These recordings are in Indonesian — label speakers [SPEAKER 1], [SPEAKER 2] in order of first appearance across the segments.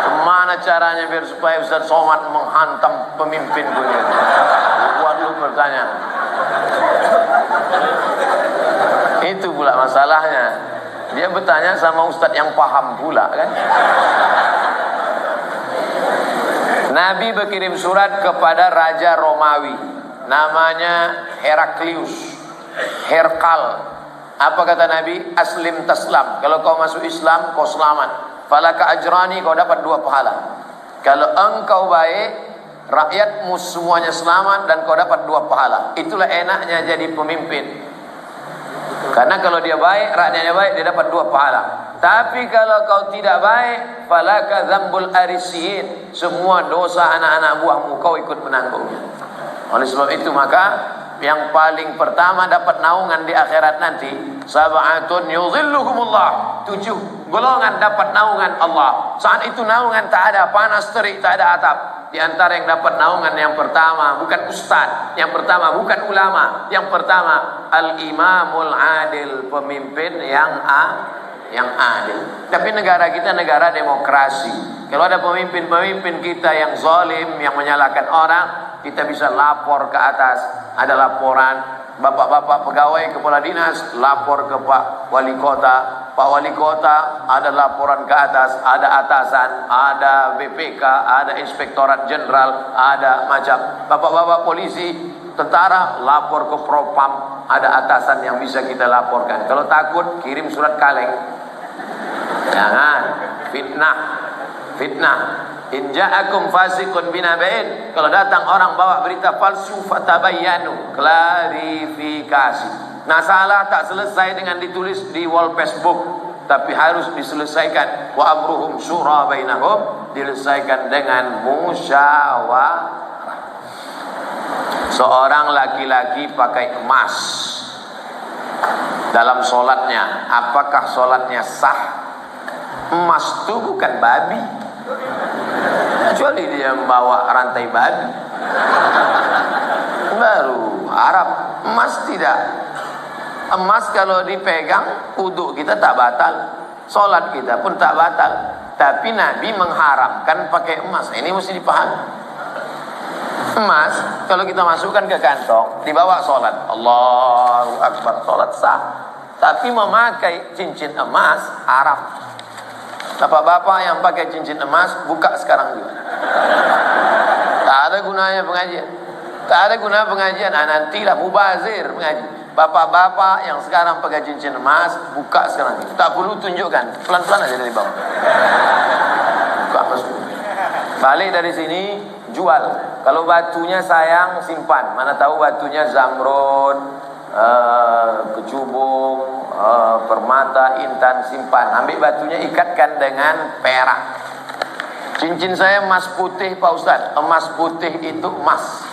[SPEAKER 1] Gimana caranya biar supaya Ustaz Somad menghantam pemimpin dunia? Buat lu bertanya. Itu pula masalahnya. Dia bertanya sama Ustaz yang paham pula kan. Nabi berkirim surat kepada Raja Romawi, namanya Heraklius, Herkal. Apa kata Nabi? Aslim taslam. Kalau kau masuk Islam, kau selamat. Falaka ajrani, kau dapat 2 pahala. Kalau engkau baik, rakyatmu semuanya selamat dan kau dapat 2 pahala. Itulah enaknya jadi pemimpin. Karena kalau dia baik, rakyatnya baik, dia dapat 2 pahala. Tapi kalau kau tidak baik, falaka dzambul arisiin, semua dosa anak-anak buahmu kau ikut menanggungnya. Oleh sebab itu maka yang paling pertama dapat naungan di akhirat nanti, sab'atun yuzilluhumullah, 7 golongan dapat naungan Allah. Saat itu naungan tak ada panas terik, tak ada atap. Di antara yang dapat naungan yang pertama bukan ustaz, yang pertama bukan ulama, yang pertama al-imamul adil, pemimpin yang adil. Tapi negara kita negara demokrasi. Kalau ada pemimpin-pemimpin kita yang zalim, yang menyalahkan orang, kita bisa lapor ke atas. Ada laporan, bapak-bapak pegawai kepala dinas lapor ke Pak Wali Kota. Pak Wali Kota ada laporan ke atas, ada atasan, ada BPK, ada Inspektorat Jenderal, ada macam. Bapak-bapak polisi, tentara lapor ke Propam, ada atasan yang bisa kita laporkan. Kalau takut kirim surat kaleng. Jangan fitnah. In ja'akum fasiqun binaba'in, kalau datang orang bawa berita palsu, fatabayyanu, klarifikasi. Nah, salah tak selesai dengan ditulis di wall Facebook, tapi harus diselesaikan. Wa amruhum syura bainahum, diselesaikan dengan musyawarah. Seorang laki-laki pakai emas dalam solatnya, apakah solatnya sah? Emas itu bukan babi, kecuali dia membawa rantai babi, baru Arab. Emas tidak. Emas kalau dipegang, wudu kita tak batal, solat kita pun tak batal. Tapi Nabi mengharamkan pakai emas. Ini mesti dipahami. Emas kalau kita masukkan ke kantong, dibawa solat, Allahu Akbar, solat sah. Tapi memakai cincin emas haram. Bapak-bapak yang pakai cincin emas, buka sekarang juga. Tak ada gunanya pengajian. Tak ada guna pengajian. Nantilah mubazir mengaji. Bapak-bapak yang sekarang pakai cincin emas, buka sekarang juga. Tak perlu tunjukkan, pelan-pelan aja dari bawah. Buka masuk. Balik dari sini, jual. Kalau batunya sayang, simpan. Mana tahu batunya zamrud, kecubung, permata, intan, simpan. Ambil batunya, ikatkan dengan perak. Cincin saya emas putih Pak Ustaz. Emas putih itu emas.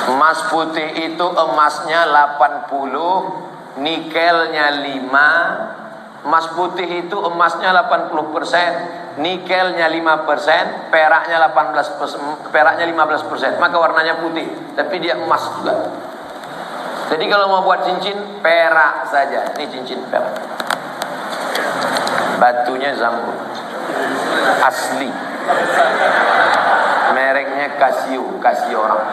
[SPEAKER 1] Emas putih itu emasnya 80, nikelnya 5. Emas putih itu emasnya 80%, nikelnya 5%, peraknya 18%, peraknya 15%. Maka warnanya putih, tapi dia emas juga. Jadi kalau mau buat cincin, perak saja. Ini cincin perak. Batunya zamrud, asli. Mereknya Casio, kasih orang.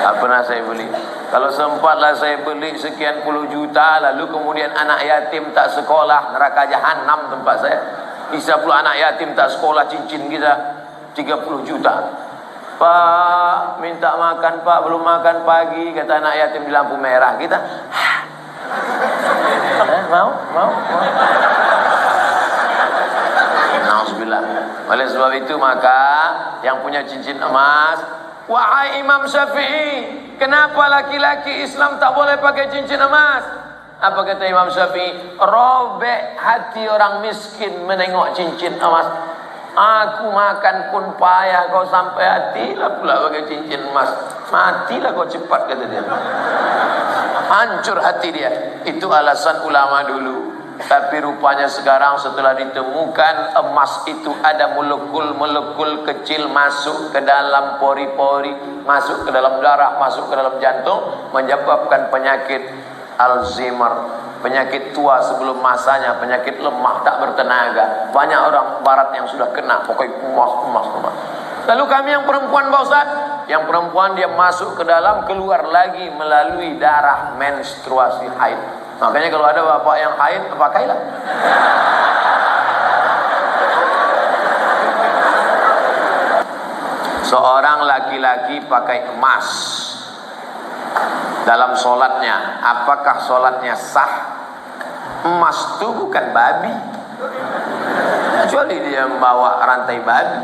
[SPEAKER 1] Tak pernah saya beli. Kalau sempatlah saya beli sekian puluh juta, lalu kemudian anak yatim tak sekolah, neraka jahanam tempat saya. Bisa pula anak yatim tak sekolah, cincin kita 30 juta. Pak, minta makan Pak, belum makan pagi, kata anak yatim di lampu merah. Kita mau. Nauzubillah. Oleh sebab itu maka yang punya cincin emas, wahai Imam Syafi'i, kenapa laki-laki Islam tak boleh pakai cincin emas? Apa kata Imam Syafi'i? Robek hati orang miskin menengok cincin emas. Aku makan pun payah, kau sampai hatilah pula pakai cincin emas. Matilah kau cepat, kata dia. Hancur hati dia. Itu alasan ulama dulu. Tapi rupanya sekarang setelah ditemukan emas itu ada molekul-molekul kecil masuk ke dalam pori-pori, masuk ke dalam darah, masuk ke dalam jantung, menyebabkan penyakit Alzheimer, penyakit tua sebelum masanya, penyakit lemah tak bertenaga. Banyak orang barat yang sudah kena, pokoknya emas. Lalu kami yang perempuan Pak Ustaz, yang perempuan dia masuk ke dalam, keluar lagi melalui darah menstruasi haid. Makanya kalau ada bapak yang haid, pakailah. Seorang laki-laki pakai emas dalam solatnya, apakah solatnya sah? Emas itu bukan babi, kecuali dia membawa rantai babi,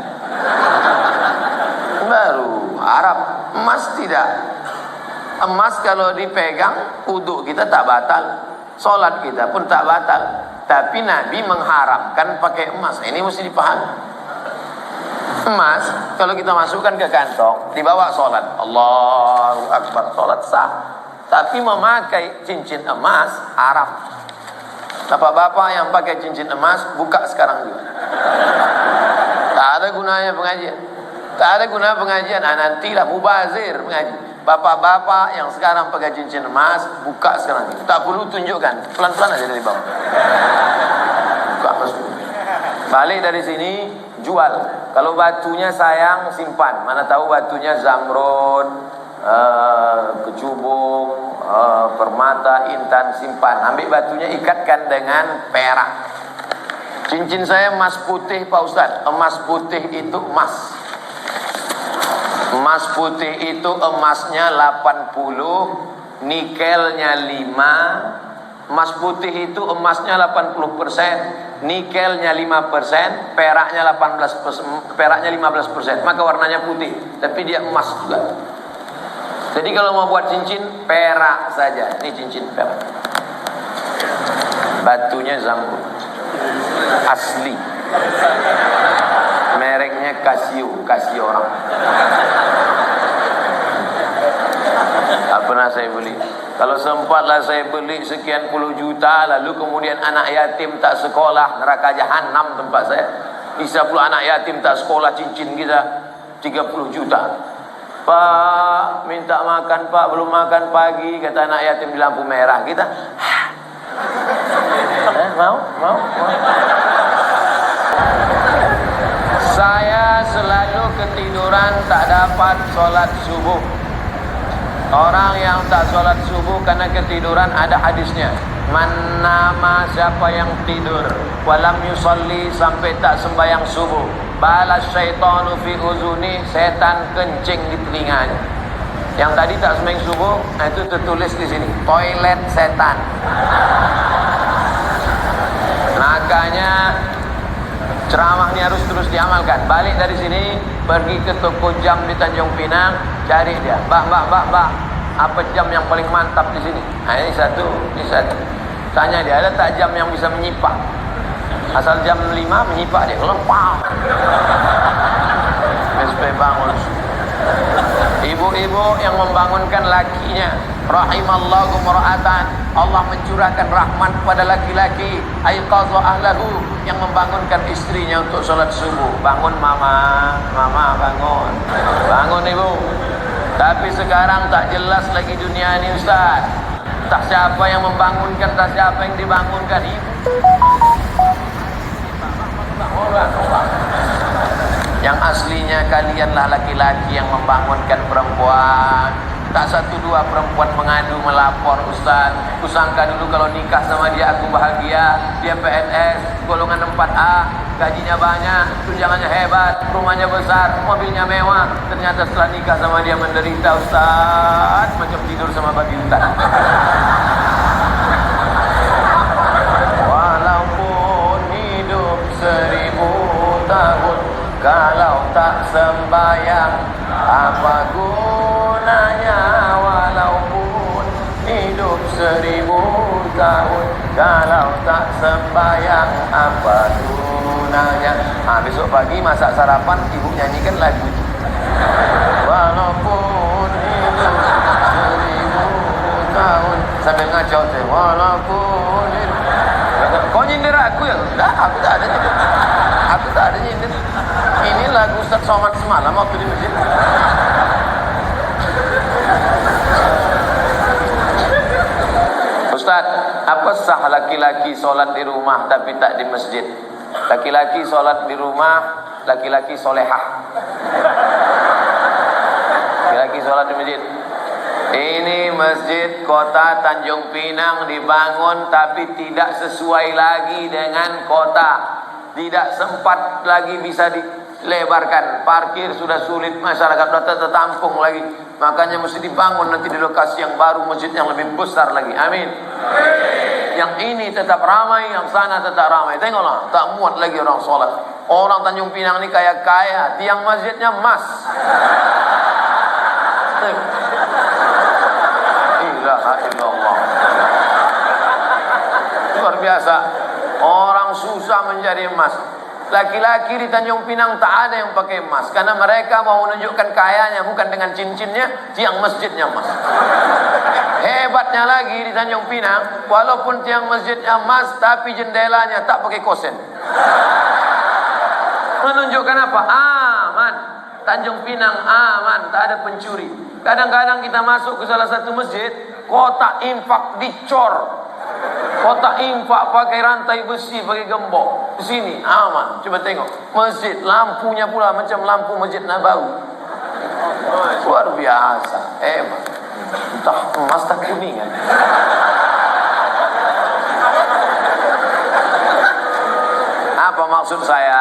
[SPEAKER 1] baru Arab. Emas tidak. Emas kalau dipegang, wudhu kita tak batal, solat kita pun tak batal. Tapi Nabi mengharamkan pakai emas. Ini mesti dipahami. Emas kalau kita masukkan ke kantong, dibawa solat, Allahu Akbar, solat sah. Tapi memakai cincin emas haram. Bapak-bapak yang pakai cincin emas, buka sekarang juga. Tak ada gunanya pengajian. Tak ada guna pengajian. Nantilah mubazir mengaji. Bapak-bapak yang sekarang pakai cincin emas, buka sekarang juga. Tak perlu tunjukkan, pelan-pelan aja dari bawah. Buka masuk. Balik dari sini, jual. Kalau batunya sayang, simpan. Mana tahu batunya zamrud, kecubung, permata, intan, simpan. Ambil batunya, ikatkan dengan perak. Cincin saya emas putih Pak Ustaz. Emas putih itu emas. Emas putih itu emasnya 80, nikelnya 5. Emas putih itu emasnya 80%, nikelnya 5%, peraknya 18%, peraknya 15%. Maka warnanya putih, tapi dia emas juga. Jadi kalau mau buat cincin, perak saja. Ini cincin perak. Batunya zamrud. Asli. Mereknya Casio, Casio orang. Tak pernah saya beli. Kalau sempatlah saya beli sekian puluh juta, lalu kemudian anak yatim tak sekolah, neraka jahanam tempat saya. Bisa pula anak yatim tak sekolah, cincin kita 30 juta. Pak, minta makan Pak, belum makan pagi, kata anak yatim di lampu merah. Kita mau. Saya selalu ketiduran, tak dapat sholat subuh. Orang yang tak sholat subuh karena ketiduran, ada hadisnya. Man nama, siapa yang tidur, walam yusalli, sampai tak sembahyang subuh, balas syaitanu fi uzuni, setan kencing di telinganya. Yang tadi tak sembahyang subuh, nah itu tertulis di sini, toilet setan. Makanya ceramah ini harus terus diamalkan. Balik dari sini, pergi ke toko jam di Tanjung Pinang, cari dia. Mbak, apa jam yang paling mantap di sini? Nah, ini satu. Tanya dia, ada tak jam yang bisa menyipak? Asal jam 5 menyipak dia, lempang. Supaya bangun. Ibu-ibu yang membangunkan lakinya, rahimallahu mura'atan, Allah mencurahkan rahmat pada laki-laki, aiqadha ahlahu, yang membangunkan istrinya untuk sholat subuh. Bangun mama bangun. Bangun ibu. Tapi sekarang tak jelas lagi dunia ini Ustaz. Tak siapa yang membangunkan, tak siapa yang dibangunkan. Yang aslinya kalianlah laki-laki yang membangunkan perempuan. Tak satu dua perempuan mengadu melapor, Ustaz, kusangka dulu kalau nikah sama dia aku bahagia, dia PNS golongan 4A, gajinya banyak, tunjangannya hebat, rumahnya besar, mobilnya mewah. Ternyata setelah nikah sama dia menderita, Ustaz, macam tidur sama babi hutan. Walaupun hidup 1000 tahun, kalau tak sembahyang, apa gunanya? Walaupun hidup 1000 tahun, kalau tak sembahyang, apa gunanya? Besok pagi masak sarapan, ibu nyanyikan lagu itu. Walaupun hidup 1000 tahun, sambil ngacau, walaupun hidup. Kau nyindir aku ya? Enggak, aku tak ada nyindir. Aku tak ada nyindir. Ini lagu Ustaz Somad semalam waktu di masjid. Ustaz, Apa sah laki-laki sholat di rumah tapi tak di masjid? Laki-laki sholat di rumah, laki-laki solehah. Laki-laki sholat di masjid. Ini masjid kota Tanjung Pinang dibangun tapi tidak sesuai lagi dengan kota. Tidak sempat lagi bisa dilebarkan. Parkir sudah sulit, masyarakat sudah tertampung lagi. Makanya mesti dibangun nanti di lokasi yang baru, masjid yang lebih besar lagi. Amin. Yang ini tetap ramai, yang sana tetap ramai. Tengoklah, tak muat lagi orang sholat. Orang Tanjung Pinang ini kaya-kaya, tiang masjidnya emas. Ilaha illallah. Luar biasa. Orang susah mencari emas. Laki-laki di Tanjung Pinang tak ada yang pakai emas, karena mereka mau menunjukkan kayanya bukan dengan cincinnya, tiang masjidnya emas. Hebatnya lagi di Tanjung Pinang, walaupun tiang masjidnya emas, tapi jendelanya tak pakai kosen. Menunjukkan apa? Aman. Tanjung Pinang aman, tak ada pencuri. Kadang-kadang kita masuk ke salah satu masjid, kotak infak dicor. Kotak infak pakai rantai besi, pakai gembok. Di sini aman. Coba tengok masjid, lampunya pula macam lampu Masjid Nabawi. Luar biasa. Entah emas tak kuningan. Apa maksud saya?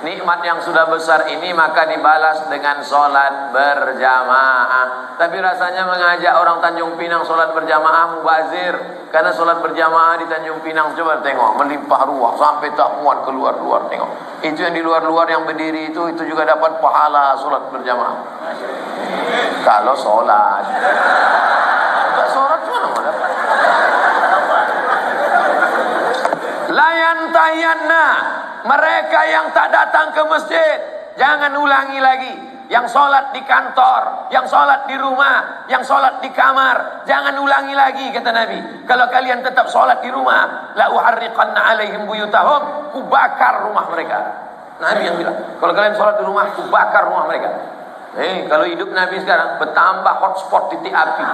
[SPEAKER 1] Nikmat yang sudah besar ini maka dibalas dengan sholat berjamaah. Tapi rasanya mengajak orang Tanjung Pinang sholat berjamaah mubazir. Karena sholat berjamaah di Tanjung Pinang, coba tengok, melimpah ruah sampai tak muat keluar-luar. Tengok, itu yang di luar-luar yang berdiri itu juga dapat pahala sholat berjamaah. Kalau sholat, tak sholat mana mau dapat? Layan tayanna. Mereka yang tak datang ke masjid, jangan ulangi lagi. Yang sholat di kantor, yang sholat di rumah, yang sholat di kamar, jangan ulangi lagi, kata Nabi. Kalau kalian tetap sholat di rumah, la uharriqanna alaihim buyutahum, kubakar rumah mereka. Nabi yang bilang, kalau kalian sholat di rumah, kubakar rumah mereka. Kalau hidup Nabi sekarang, bertambah hotspot titik api.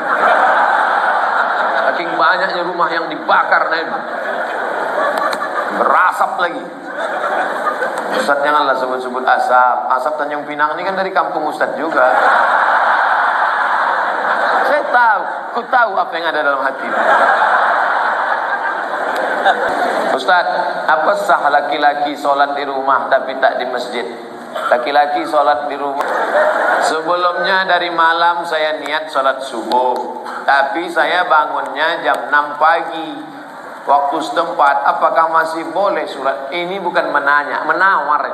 [SPEAKER 1] Saking banyaknya rumah yang dibakar Nabi. Berasap lagi. Ustaz janganlah sebut-sebut asap. Asap Tanjung Pinang ini kan dari kampung Ustaz juga. Saya tahu, ku tahu apa yang ada dalam hati. Ustaz, apa sah laki-laki sholat di rumah tapi tak di masjid? Laki-laki sholat di rumah. Sebelumnya dari malam saya niat sholat subuh, tapi saya bangunnya jam 6 pagi. Waktu setempat, apakah masih boleh sholat? Ini bukan menanya, menawar.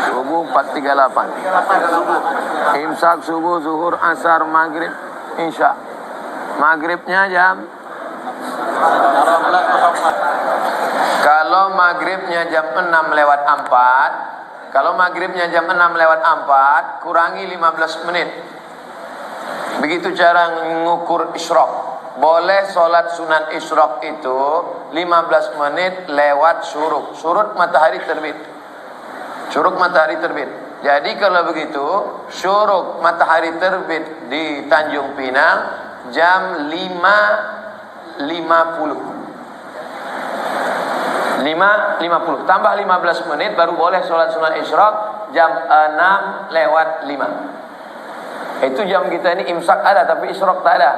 [SPEAKER 1] Subuh 4.38. Imsak subuh, zuhur, asar, maghrib, isya. Maghribnya jam. Kalau maghribnya jam 6:04. Kalau maghribnya jam 6:04, kurangi 15 menit. Begitu cara mengukur isyraq. Boleh sholat sunat isyraq itu 15 menit lewat syuruk. Syuruk matahari terbit. Syuruk matahari terbit. Jadi kalau begitu, syuruk matahari terbit di Tanjung Pinang jam 5.50. 5.50 tambah 15 menit baru boleh sholat sunat isyraq jam 6:05. Itu jam kita ini imsak ada tapi isyraq tak ada.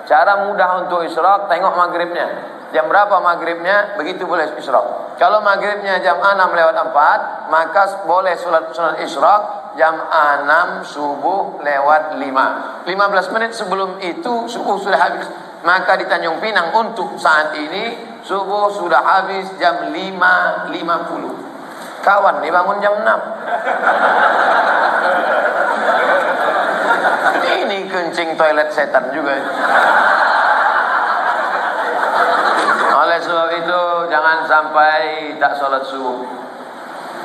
[SPEAKER 1] Cara mudah untuk isyraq, tengok maghribnya. Jam berapa maghribnya, begitu boleh isyraq. Kalau maghribnya jam 6:04, maka boleh sholat sunat isyraq jam 6 subuh lewat 5. 15 menit sebelum itu subuh sudah habis. Maka di Tanjung Pinang untuk saat ini subuh sudah habis jam 5.50. Kawan nih bangun jam 6. Ini kencing toilet setan juga. Oleh sebab itu jangan sampai tak sholat subuh.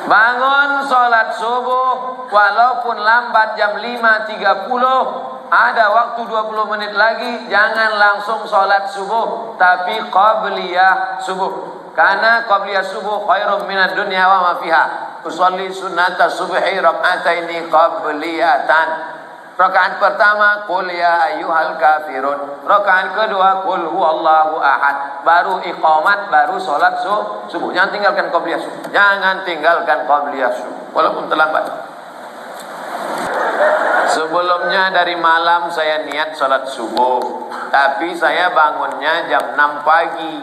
[SPEAKER 1] Bangun sholat subuh walaupun lambat jam 5.30. Ada waktu 20 menit lagi, jangan langsung sholat subuh, tapi qabliyah subuh. Karena qabliyah subuh khairum minad dunya wa ma fiha. usolli sunnata subhi rak'ataini qabliyatan. Rakaat pertama qul ya ayyuhal kafirun, rakaat kedua qul huwallahu ahad, baru iqamat, baru salat subuh. Jangan tinggalkan qabliyah subuh, jangan tinggalkan qabliyah subuh walaupun terlambat. Sebelumnya dari malam saya niat salat subuh, tapi saya bangunnya jam 6 pagi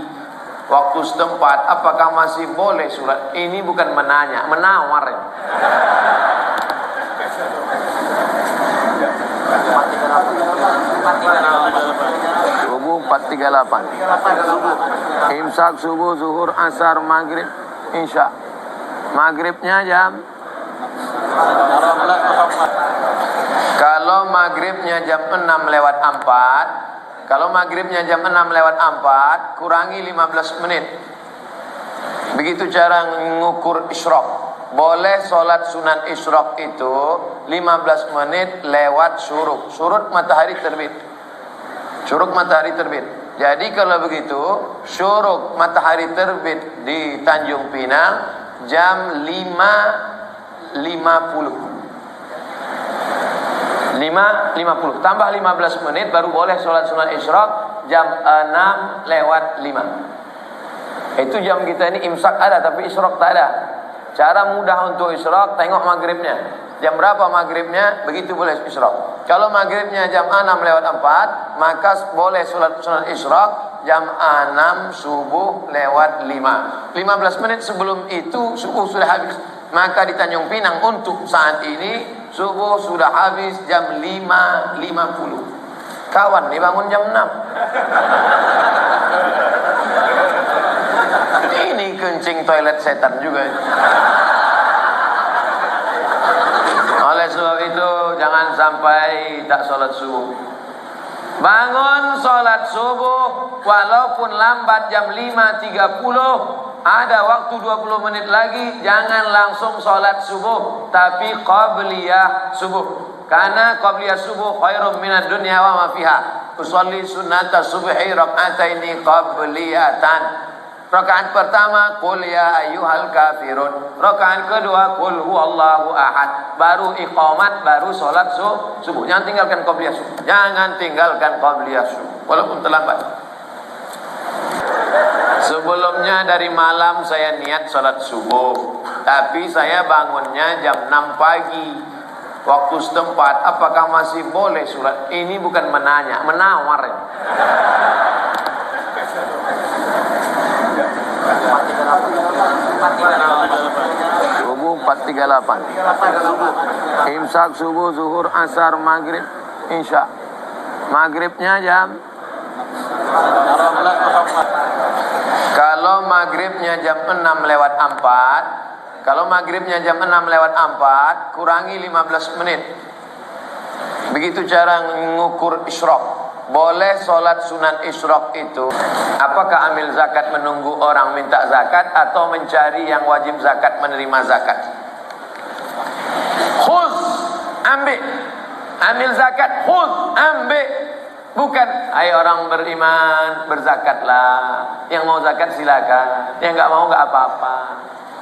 [SPEAKER 1] waktu setempat. Apakah masih boleh surat? Ini bukan menanya, menawar. Subuh 4.38. Imsak subuh, zuhur, asar, maghrib, isya. Maghribnya jam. Kalau maghribnya jam 6:04, kalau maghribnya jam 6:04, kurangi 15 menit. Begitu cara mengukur isyraq. Boleh sholat sunat isyraq itu 15 menit lewat syuruk. Syuruk matahari terbit. Syuruk matahari terbit. Jadi kalau begitu, syuruk matahari terbit di Tanjung Pinang jam 5.50 tambah 15 menit baru boleh sholat sunat isyraq jam 6:05. Itu jam kita ini imsak ada tapi isyraq tak ada. Cara mudah untuk isyraq, tengok maghribnya. Jam berapa maghribnya, begitu boleh isyraq. Kalau maghribnya jam 6:04, maka boleh sholat sunat isyraq jam 6 subuh lewat 5. 15 menit sebelum itu subuh sudah habis. Maka di Tanjung Pinang untuk saat ini subuh sudah habis jam 5.50. Kawan nih bangun jam 6. Ini kencing toilet setan juga. Oleh sebab itu jangan sampai tak sholat subuh. Bangun sholat subuh walaupun lambat jam 5.30. Ada waktu 20 menit lagi, jangan langsung sholat subuh, tapi qabliyah subuh. Karena qabliyah subuh khairum minad dunya wa ma fiha. Usolli sunnata subhi rak'ataini qabliyatan. Rakaat pertama qul ya ayyuhal kafirun, rakaat kedua qul huwallahu ahad, baru iqamat, baru salat subuh. Jangan tinggalkan qabliyah subuh, jangan tinggalkan qabliyah subuh walaupun terlambat. Sebelumnya dari malam saya niat salat subuh, tapi saya bangunnya jam 6 pagi waktu setempat. Apakah masih boleh surat? Ini bukan menanya, menawar. Subuh 4.38. Imsak subuh, zuhur, asar, maghrib, isya. Maghribnya jam. Kalau maghribnya jam 6:04, kalau maghribnya jam 6:04, kurangi 15 menit. Begitu cara mengukur isyraq. Boleh sholat sunat isyraq itu, apakah ambil zakat menunggu orang minta zakat atau mencari yang wajib zakat menerima zakat? Khuz, ambil zakat, khuz, ambil. Bukan, hai orang beriman, berzakatlah. Yang mau zakat silakan, yang enggak mau enggak apa-apa.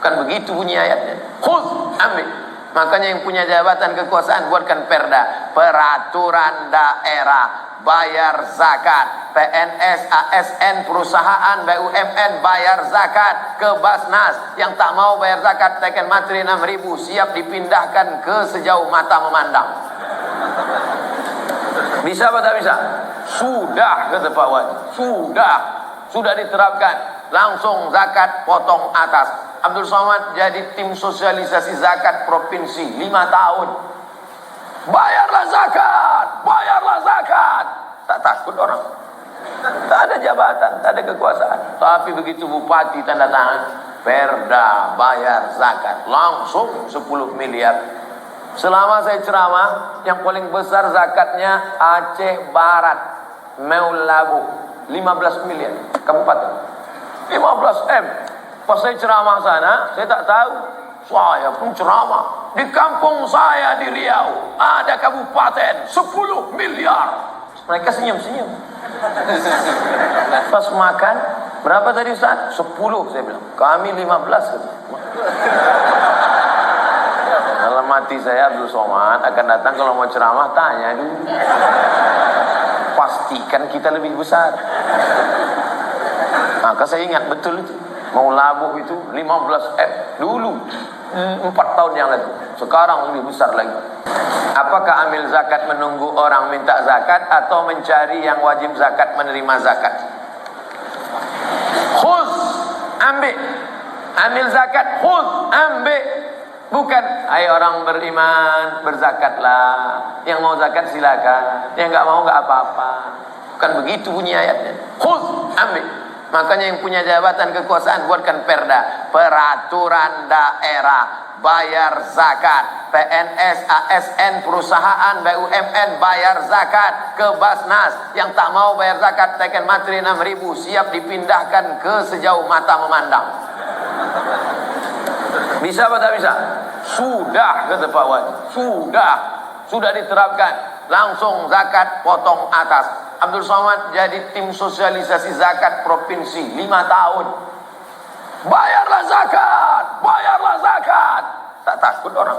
[SPEAKER 1] Bukan begitu bunyi ayatnya. Khuz, ambil. Makanya yang punya jabatan kekuasaan buatkan perda, peraturan daerah, bayar zakat. PNS, ASN, perusahaan, BUMN bayar zakat ke Basnas. Yang tak mau bayar zakat tekan materi 6.000, siap dipindahkan ke sejauh mata memandang. Bisa apa tak bisa? Sudah, kata Pak Wali. Sudah diterapkan. Langsung zakat potong atas. Abdul Somad jadi tim sosialisasi zakat provinsi 5 tahun. Bayarlah zakat. Tak takut orang. Tak ada jabatan, tak ada kekuasaan. Tapi begitu bupati tanda tangan, perda bayar zakat. Langsung 10 miliar. Selama saya ceramah, yang paling besar zakatnya Aceh Barat, Meulabu, 15 miliar kabupaten. 15 M. Pas saya ceramah sana, saya tak tahu. Saya pun ceramah. Di kampung saya di Riau, ada kabupaten 10 miliar. Mereka senyum-senyum. Pas makan, berapa tadi Ustaz? 10 saya bilang. Kami 15. mati saya Abdul Somad akan datang, kalau mau ceramah tanya dulu. Pastikan kita lebih besar. Maka saya ingat betul itu. Mau labuh itu 15 dulu 4 tahun yang lalu. Sekarang lebih besar lagi. Apakah ambil zakat menunggu orang minta zakat atau mencari yang wajib zakat menerima zakat? Khuz, ambil zakat, khuz, ambil. Bukan, hai orang beriman, berzakatlah. Yang mau zakat silakan, yang enggak mau enggak apa-apa. Bukan begitu bunyi ayatnya. Khuz, ambil. Makanya yang punya jabatan kekuasaan buatkan perda, peraturan daerah, bayar zakat, PNS, ASN, perusahaan, BUMN bayar zakat, ke Basnas yang tak mau bayar zakat teken materi 6.000 siap dipindahkan ke sejauh mata memandang. Bisa apa tak bisa? Sudah, kata Pak Wajib, sudah diterapkan. Langsung zakat potong atas. Abdul Somad jadi tim sosialisasi zakat provinsi 5 tahun. Bayarlah zakat. Tak takut orang.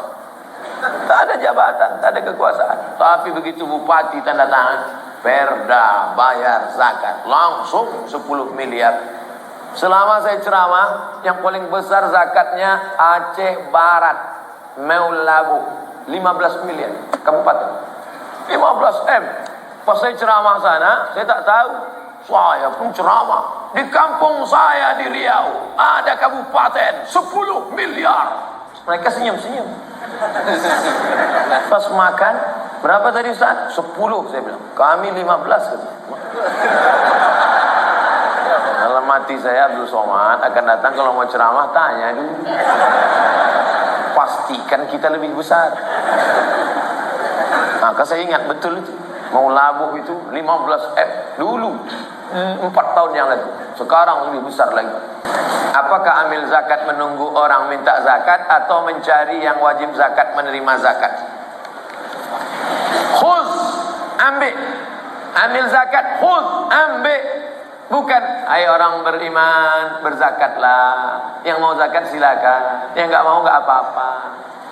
[SPEAKER 1] Tak ada jabatan, tak ada kekuasaan. Tapi begitu bupati tanda tangan, perda bayar zakat, langsung 10 miliar. Selama saya ceramah, yang paling besar zakatnya Aceh Barat, Meulabu, 15 miliar kabupaten. 15 M. Pas saya ceramah sana, saya tak tahu. Saya pun ceramah. Di kampung saya di Riau, ada kabupaten 10 miliar. Mereka senyum-senyum. Pas makan, berapa tadi Ustaz? 10, saya bilang. Kami 15. Kalau mati saya Abdul Somad akan datang, kalau mau ceramah tanya dulu. Pastikan kita lebih besar. Maka saya ingat betul itu. Mau labuh itu 15 dulu 4 tahun yang lalu. Sekarang lebih besar lagi. Apakah ambil zakat menunggu orang minta zakat atau mencari yang wajib zakat menerima zakat? Khuz, ambil zakat, khuz, ambil. Bukan, hai orang beriman, berzakatlah. Yang mau zakat silakan, yang enggak mau enggak apa-apa.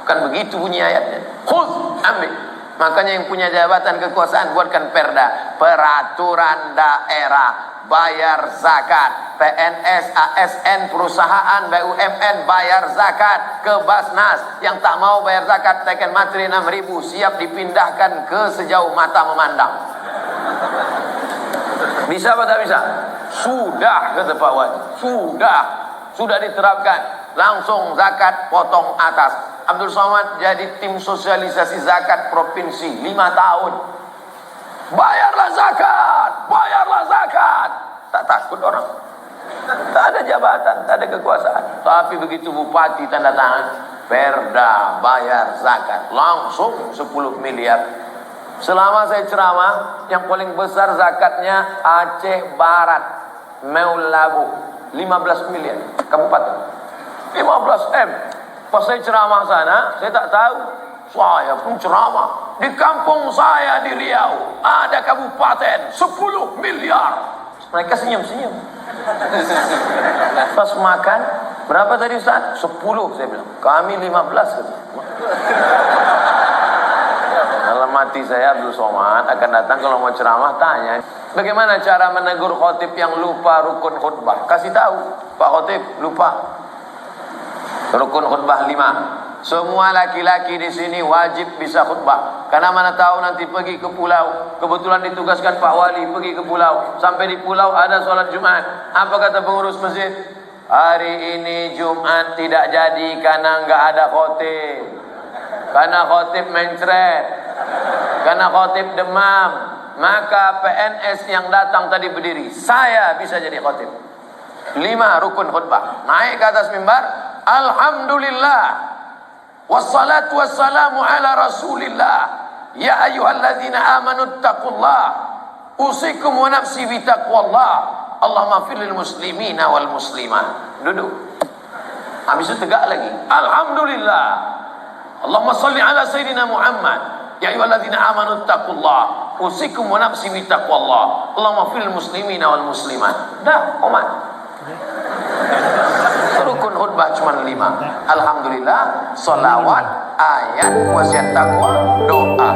[SPEAKER 1] Bukan begitu bunyi ayatnya. Khuz, ambil. Makanya yang punya jabatan kekuasaan buatkan perda, peraturan daerah, bayar zakat, PNS, ASN, perusahaan, BUMN bayar zakat, ke Basnas yang tak mau bayar zakat teken materi 6.000 siap dipindahkan ke sejauh mata memandang. Bisa apa tak bisa? Sudah, kata Pak Wajib, sudah diterapkan. Langsung zakat potong atas. Abdul Somad jadi tim sosialisasi zakat provinsi 5 tahun. Bayarlah zakat. Tak takut orang. Tak ada jabatan, tak ada kekuasaan. Tapi begitu bupati tanda tangan, perda bayar zakat, langsung 10 miliar. Selama saya ceramah, yang paling besar zakatnya Aceh Barat, Meulabu, 15 miliar kabupaten. 15 M. Pas saya ceramah sana, saya tak tahu. Saya pun ceramah. Di kampung saya di Riau, ada kabupaten 10 miliar. Mereka senyum-senyum. Pas makan, berapa tadi Ustaz? 10, saya bilang. Kami 15. Kalau mati saya Abdul Somad akan datang, kalau mau ceramah tanya. Bagaimana cara menegur khotib yang lupa rukun khutbah? Kasih tahu, Pak Khotib lupa. Rukun khutbah 5. Semua laki-laki di sini wajib bisa khutbah. Karena mana tahu nanti pergi ke pulau. Kebetulan ditugaskan Pak Wali pergi ke pulau. Sampai di pulau ada sholat Jumat. Apa kata pengurus masjid? Hari ini Jumat tidak jadi karena enggak ada khotib. Karena khotib mencret. Karena khotib demam. Maka PNS yang datang tadi berdiri. Saya bisa jadi khotib. 5 rukun khutbah. Naik ke atas mimbar. Alhamdulillah wassalatu wassalamu ala rasulillah ya ayyuhalladzina amanu taqullah usikum wa nafsi bitaqwallah Allahumma fir lil muslimina wal muslimat. Duduk. Habis itu tegak lagi. Alhamdulillah Allahumma salli ala sayyidina Muhammad ya ayyuhalladzina amanu taqullah usikum wa nafsi bitaqwallah Allahumma fir lil muslimina wal muslimat. Dah, umat. Rukun khutbah cuma 5. Alhamdulillah, salawat, ayat, wasiat takwa, doa.